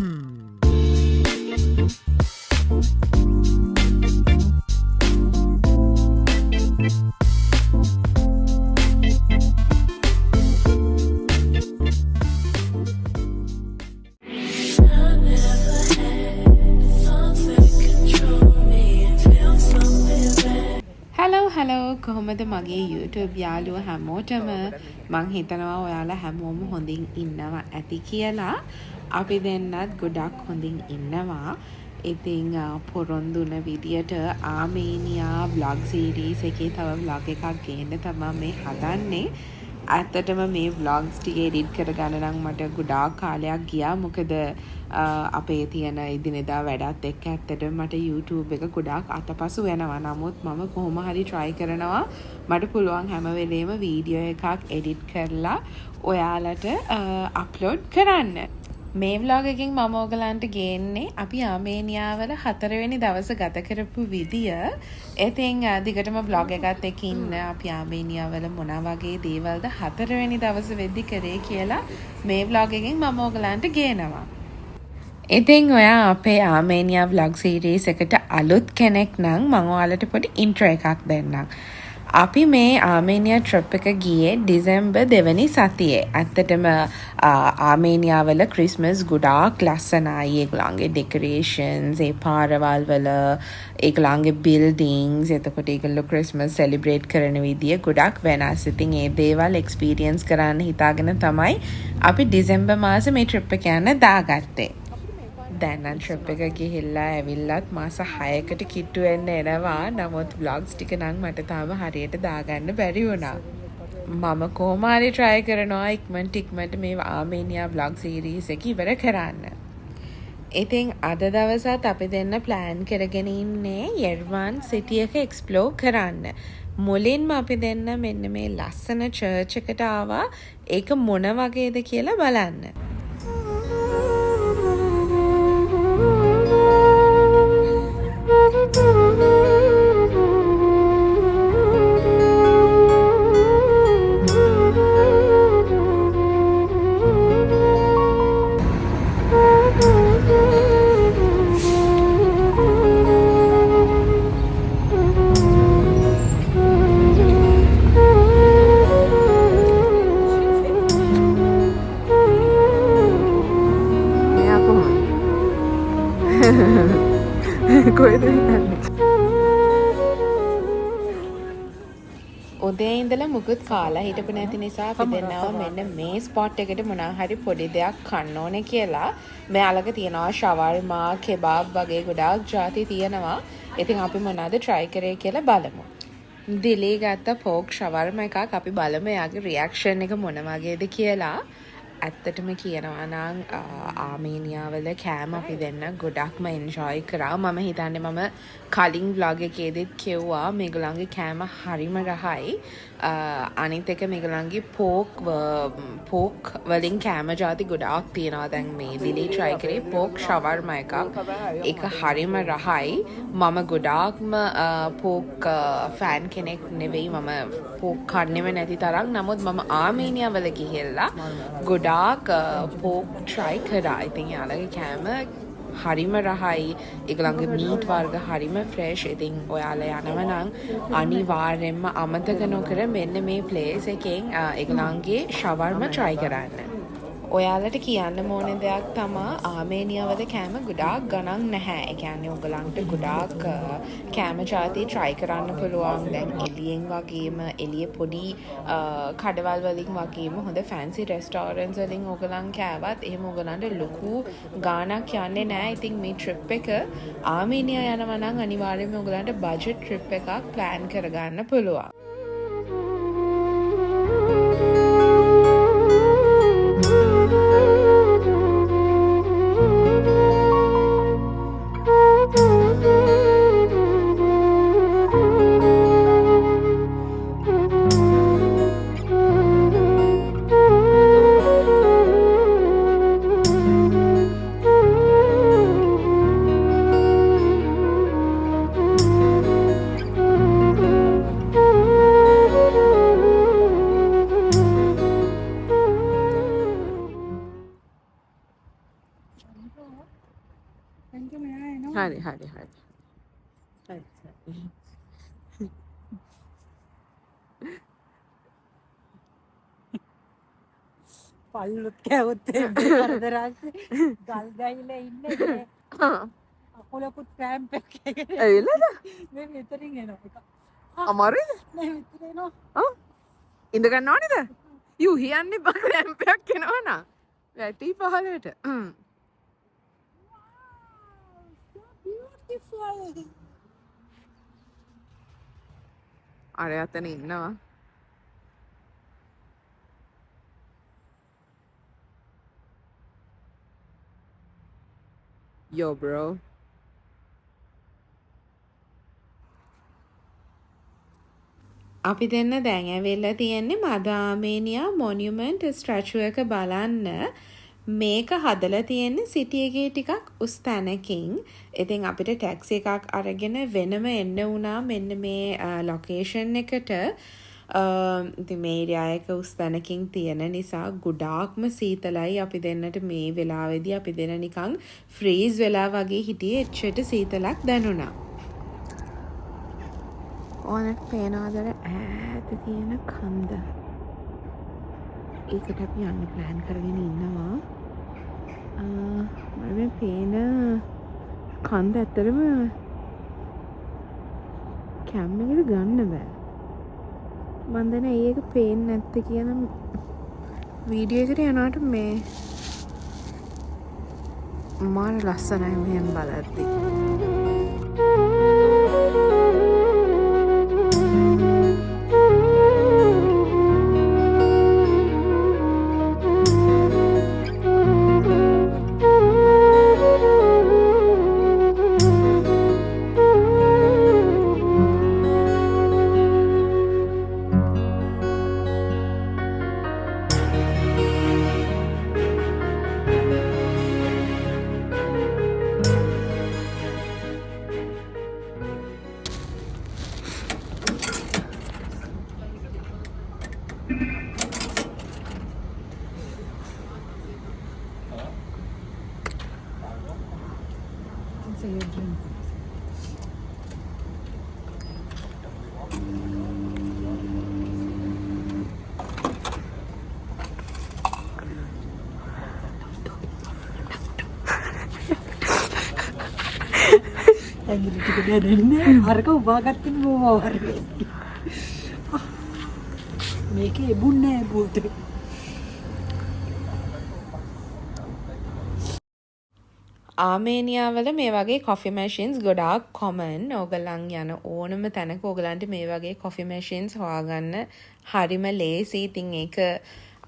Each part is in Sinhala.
හලෝ කොහොමද මගේ YouTube යාළුව හැමෝටම මං හිතනවා ඔයාලා හැමෝම හොඳින් ඉන්නවා ඇති කියලා. අපි දෙන්නත් ගොඩක් හොඳින් ඉන්නවා. ඉතින් පොරොන්දුන විදියට ආමේනියා vlog series එකේ තව vlog එකක් ගේන්න තමයි මේ හදන්නේ. ඇත්තටම මේ vlogs ටික edit කරගන්න නම් මට ගොඩාක් කාලයක් ගියා. මොකද අපේ තියෙන ඉදිනදා වැඩත් එක්ක ඇත්තටම මට YouTube එක ගොඩාක් අතපසු වෙනවා. නමුත් මම කොහොම හරි try කරනවා මට පුළුවන් හැම වෙලේම වීඩියෝ එකක් edit කරලා ඔයාලට upload කරන්න. මේ vlog එකෙන් මම ඔයගලන්ට ගේන්නේ අපි ආමේනියාවල 4 වෙනි දවස ගත කරපු විදිය. ඉතින් දිගටම vlog එකත් එක්ක ඉන්න අපි ආමේනියාවල මොන වගේ දේවල්ද 4 වෙනි දවස වෙද්දි කරේ කියලා මේ vlog එකෙන් මම ඔයගලන්ට ගේනවා. ඉතින් ඔයා අපේ ආමේනියා vlog series එකට අලුත් කෙනෙක් නම් මම ඔයාලට පොඩි intro එකක් දෙන්නම්. අපි මේ ආමේනියා ට්‍රිප් එක ගියේ දෙසැම්බර් 2 වෙනි සතියේ. ඇත්තටම ආමේනියාවල ක්‍රිස්මස් ගොඩාක් ලස්සනයි. ඒගොල්ලන්ගේ ඩෙකොරේෂන්ස්, ඒ පාරවල් වල ඒගොල්ලන්ගේ බිල්ඩින්ග්ස්, එතකොට ඒගොල්ලෝ ක්‍රිස්මස් සෙලිබ්‍රේට් කරන විදිය ගොඩක් වෙනස්. ඉතින් ඒ දේවල් එක්ස්පීරියන්ස් කරන්න හිතාගෙන තමයි අපි දෙසැම්බර් මාසේ මේ ට්‍රිප් එක යන්න දාගත්තේ. දැන් නම් ට්‍රිප් එක ගිහිල්ලා ඇවිල්ලත් මාස 6කට කිට්ටු වෙන්න එනවා. නමුත් vlogs ටික නම් මට තාම හරියට දාගන්න බැරි වුණා. මම කොහොම හරි try කරනවා ඉක්මනට මේ ආමේනියා vlog series එක ඉවර කරන්න. ඉතින් අද දවසත් අපි දෙන්න plan කරගෙන ඉන්නේ යෙර්වන් city එක explore කරන්න. මුලින්ම අපි දෙන්න මෙන්න මේ ලස්සන church එකට ආවා. ඒක මොන වගේද කියලා බලන්න. කොහෙද යන්නේ? උදේ ඉඳලා මුකුත් කාලා හිටපු නැති නිසා අපි දෙන්නව මෙන්න මේ ස්පොට් එකට මොනවා හරි පොඩි දෙයක් කන්න ඕනේ කියලා. මේ අලක තියනවා ෂවර්මා, කෙබාබ් වගේ ගොඩාක් ಜಾති තියෙනවා. ඉතින් අපි මොනවාද try කරේ කියලා බලමු. දිලී ගත්ත පෝක් ෂවර්මා එකක් අපි බලමු එයාගේ රියැක්ෂන් එක මොන වගේද කියලා. ඇත්තටම කියනවා නම් ආමේනියාවල කෑම අපි දෙන්න ගොඩක්ම එන්ජොයි කරා. මම හිතන්නේ මම කලින් vlog එකේදීත් කිව්වා මේගොල්ලන්ගේ කෑම හරිම රහයි. අනිත් එක මේගොල්ලන්ගේ පෝක් වලින් කෑම ಜಾති ගොඩාක් තියෙනවා. දැන් මේ දිලි try කරේ පෝක් ෂවර්මා එකක්. ඒක හරිම රහයි. මම ගොඩාක්ම පෝක් ෆෑන් කෙනෙක් නෙවෙයි. මම පෝක් කන්නේම නැති තරම්. නමුත් මම ආමේනියාවල ගිහිල්ලා ගොඩාක් පෝක් try කරා. ඉතින් යාළගේ කෑම හරිම රහයි. ඒගොල්ලන්ගේ මීට් වර්ග හරිම ෆ්‍රෙෂ්. ඉතින් ඔයාලා යනවා නම් අනිවාර්යෙන්ම අමතක නොකර මෙන්න මේ ප්ලේස් එකෙන් ඒගොල්ලන්ගේ ෂවර්මා try කරන්න. ඔයාලට කියන්න ඕනේ දෙයක් තමයි ආමේනියාවල කෑම ගොඩාක් ගණන් නැහැ. ඒ කියන්නේ ඔයගලන්ට ගොඩාක් කෑම ಜಾති try කරන්න පුළුවන්. දැන් එළියෙන් වගේම එළිය පොඩි කඩවල් වලින් වගේම හොඳ fancy restaurants වලින් ඔයගලන් කෑවත් එහෙම ඔයගලන්ට ලොකු ගාණක් යන්නේ නැහැ. ඉතින් මේ trip එක ආමේනියා යනවා නම් අනිවාර්යයෙන්ම ඔයගලන්ට budget trip එකක් plan කරගන්න පුළුවන්. හරි හරි හරි. පල්ලුත් කැවුත් කරදරාසේ ගල් ගහිලා ඉන්නේ මේ අකුලකුත් ක්‍රෑම්ප් එකක් ඇවිල්ලාද? මේ මෙතනින් එනවා. අමාරුයිද? නෑ මෙතන එනවා. ඉඳ ගන්න ඕනේද? යූ හියන්නේ බක්‍රැම්පයක් එනවා නා. වැටි පහලට. Beautiful. අර යතන ඉන්නවා. Yo bro. අපි දෙන්න දැන් ඇවිල්ලා තියෙන්නේ මදාමේනියා මොනියුමන්ට් ස්ටැචුව එක බලන්න. මේක හදලා තියෙන්නේ සිටි එකේ ටිකක් උස් තැනකින්. ඉතින් අපිට ටැක්සි එකක් අරගෙන වෙනම එන්න වුණා මෙන්න මේ ලොකේෂන් එකට. ඉතින් මේ ඒරියා එක උස් තැනකින් තියෙන නිසා ගොඩාක්ම සීතලයි. අපි දෙන්නට මේ වෙලාවේදී අපි දෙන්න නිකන් ෆ්‍රීස් වෙලා වගේ හිටියේ. එච්චරට සීතලක් දැනුණා. ඕනට පේනවාදර ඈත තියෙන කන්ද. ඒකට අපි යන්න ප්ලෑන් කරගෙන ඉන්නවා. මම පේන කන්ද ඇත්තරම කැම් එකට ගන්න බෑ. මන් දන්නේ ඒක පේන්නේ නැත්තේ කියන වීඩියෝ එකට යනකොට මේ මාර ලස්සනයි මෙහෙම බලද්දි. ඇඟිලි ටික දැනෙන්නේ හරක උවාගත්තේ බෝ වරේ. මේකේ එබුන්නේ නෑ බෝතේ. ආමේනියාවල මේ වගේ කොෆි මැෂින්ස් ගොඩාක් කොමන්. ඕගලන් යන ඕනම තැනක ඕගලන්ට මේ වගේ කොෆි මැෂින්ස් හොයාගන්න හරිම ලේසි. ඉතින් ඒක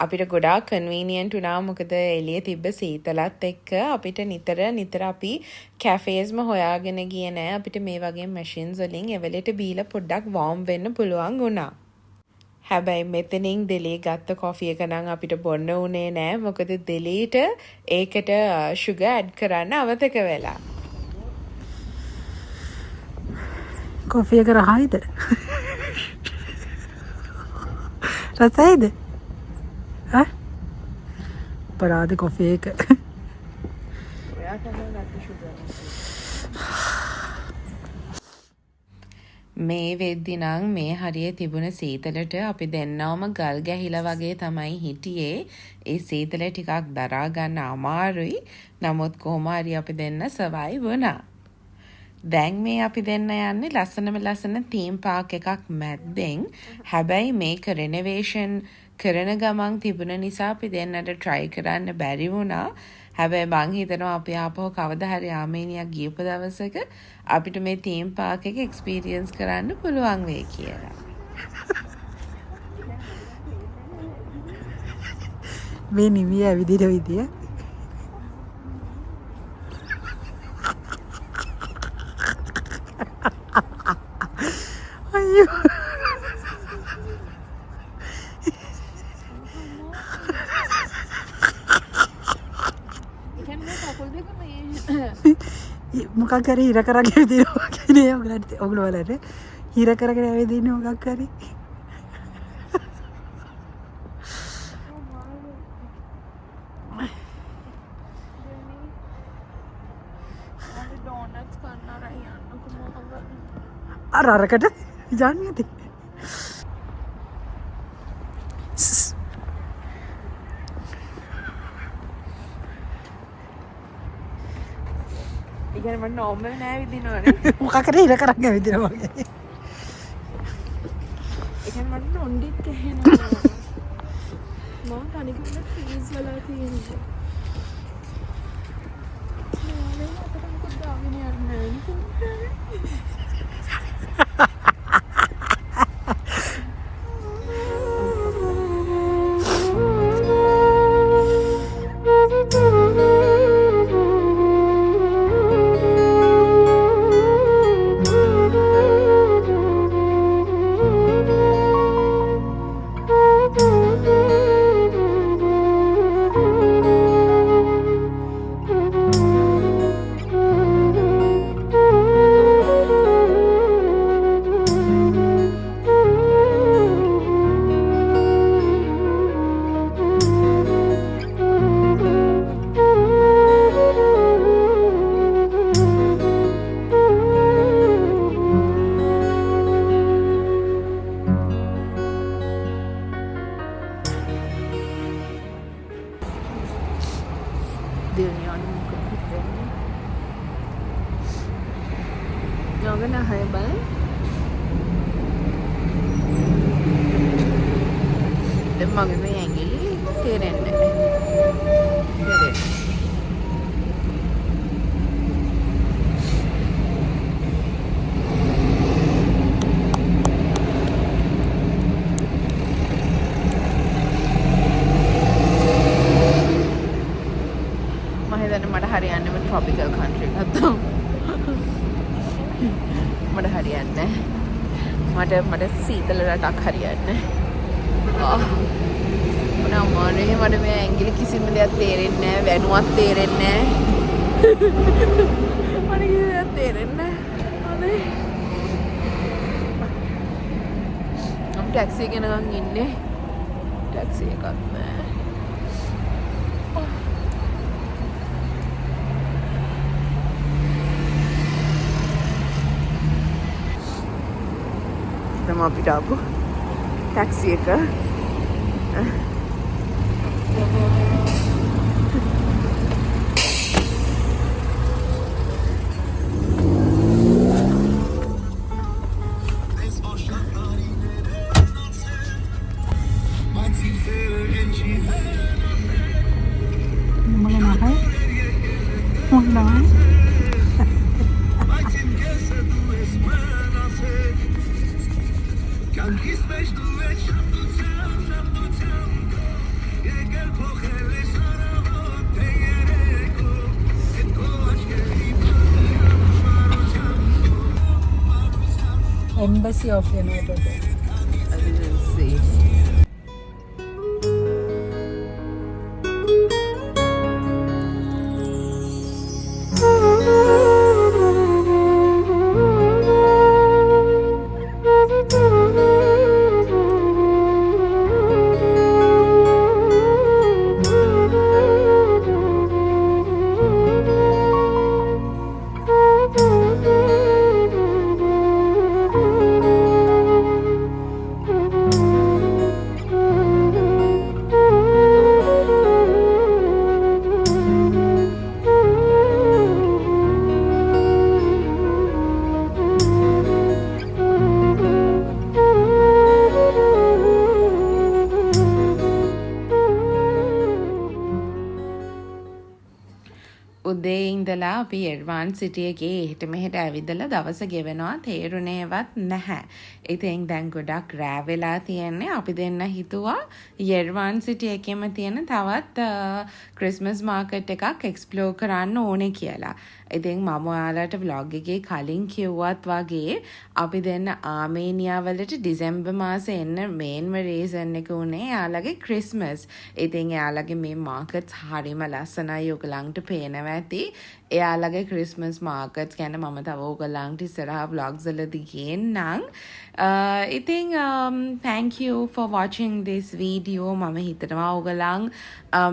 අපිට ගොඩාක් කන්වීනියන්ට් වුණා. මොකද එළියේ තිබ්බ සීතලත් එක්ක අපිට නිතර අපි කැෆේස්ම හොයාගෙන ගියේ නෑ. අපිට මේ වගේ මැෂින්ස් වලින් එවලට බීලා පොඩ්ඩක් වෝම් වෙන්න පුළුවන් වුණා. හැබැයි මෙතනින් දෙලී ගත්ත කොෆි එක නම් අපිට බොන්න උනේ නෑ. මොකද දෙලීට ඒකට සුගර් ඇඩ් කරන්න අමතක වෙලා. කොෆි එක රහයිද? රසයිද? ඈ? පරාද කොෆි එක. ඔයා තමයි නැති සුගර්. මේ වෙද්දි නම් මේ හරිය තිබුණ සීතලට අපි දෙන්නවම ගල් ගැහිලා වගේ තමයි හිටියේ. ඒ සීතල ටිකක් දරා ගන්න අමාරුයි. නමුත් කොහොම හරි අපි දෙන්න සර්වයිව් වුණා. දැන් මේ අපි දෙන්න යන්නේ ලස්සන තීම් පාක් එකක් මැද්දෙන්. හැබැයි මේක රෙනොවේෂන් කරන ගමන් තිබුණ නිසා අපි දෙන්නට try කරන්න බැරි වුණා. හැබැයි මං හිතනවා අපි ආපහු කවදා හරි ආමේනියා ගියපු දවසක අපිට මේ තීම් පාක් එක එක්ස්පීරියන්ස් කරන්න පුළුවන් වෙයි කියලා. මේ නිවිය ඇවිදින විදිය අයියෝ මොකක් හරි හිර කරගෙන ඇවිදිනවා කියන්නේ ඔයගලන්ට ඔයගොල්ලෝ වලට හිර කරගෙන ඇවිදින්න මොකක් හරි ඩෝනට්ස් කන්න අරන් යන්නකෝ මොකද අර අරකට යන්නේ ඇති. ඉතින් මම නෝමල් නෑ විදිනවනේ. මොකකට ඉර කරන් ඇවිදිනවා වගේ. ඉතින් මම නොන්ඩිත් ගහනවා. මම තනිකරම ෆ්‍රීස් වෙලා තියෙනවා. නෑ අපිට මොකද දාගෙන යන්නේ. You're gonna high ball. මගේ මේ ඇඟිලි තේරෙන්නේ නැහැ. මම හිතන්නේ මට හරියන්නේම tropical country එකක් තමයි. මට හරියන්නේ නැහැ. මට සීතල රටක් හරියන්නේ නැහැ. මොනවානේ මට මේ ඇඟිලි කිසිම දෙයක් තේරෙන්නේ නැහැ. වැනුවක් තේරෙන්නේ නැහැ. මට කිසිම දෙයක් තේරෙන්නේ නැහැ. මම ටැක්සි එක ගෙනගන් ඉන්නේ. ටැක්සි එකක් නැහැ. Nama අපිට ආපු ටැක්සි එක Embassy of United States. As you can see. උදේ ඉඳලා අපි එඩ්වාන්ස් සිටි එකේ එහෙට මෙහෙට ඇවිදලා දවස ගෙවනවා තේරුණේවත් නැහැ. ඉතින් දැන් ගොඩක් රෑ වෙලා තියෙන්නේ. අපි දෙන්න හිතුවා එඩ්වාන්ස් සිටි එකේම තියෙන තවත් ක්‍රිස්මස් මාකට් එකක් එක්ස්ප්ලෝර් කරන්න ඕනේ කියලා. ඉතින් මම ඔයාලට vlog එකේ කලින් කිව්වත් වගේ අපි දෙන්න ආමේනියා වලට දෙසැම්බර් මාසේ එන්න මේන්ම රීසන් එක උනේ එයාලගේ ක්‍රිස්මස්. ඉතින් එයාලගේ මේ මාකට්ස් හරිම ලස්සනයි. ඔයගලන්ට පේනවා ඇති එයාලගේ ක්‍රිස්මස් මාකට්ස් ගැන මම තව ඕගොල්ලන්ට ඉස්සරහා vlogs වලදී ගේන්නම්. ඉතින් thank you for watching this video. මම හිතනවා ඕගොල්ලන්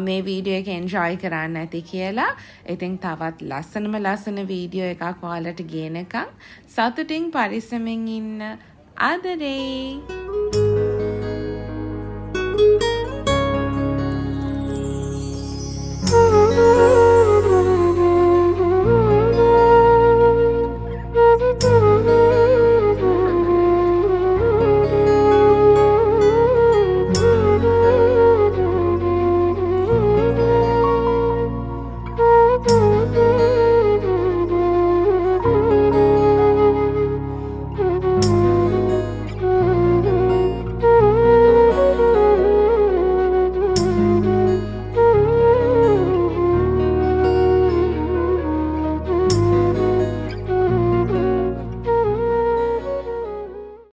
මේ වීඩියෝ එක enjoy කරන්න ඇති කියලා. ඉතින් තවත් ලස්සන වීඩියෝ එකක් ඔයාලට ගේනකම් සතුටින් පරිස්සමෙන් ඉන්න. ආදරේ.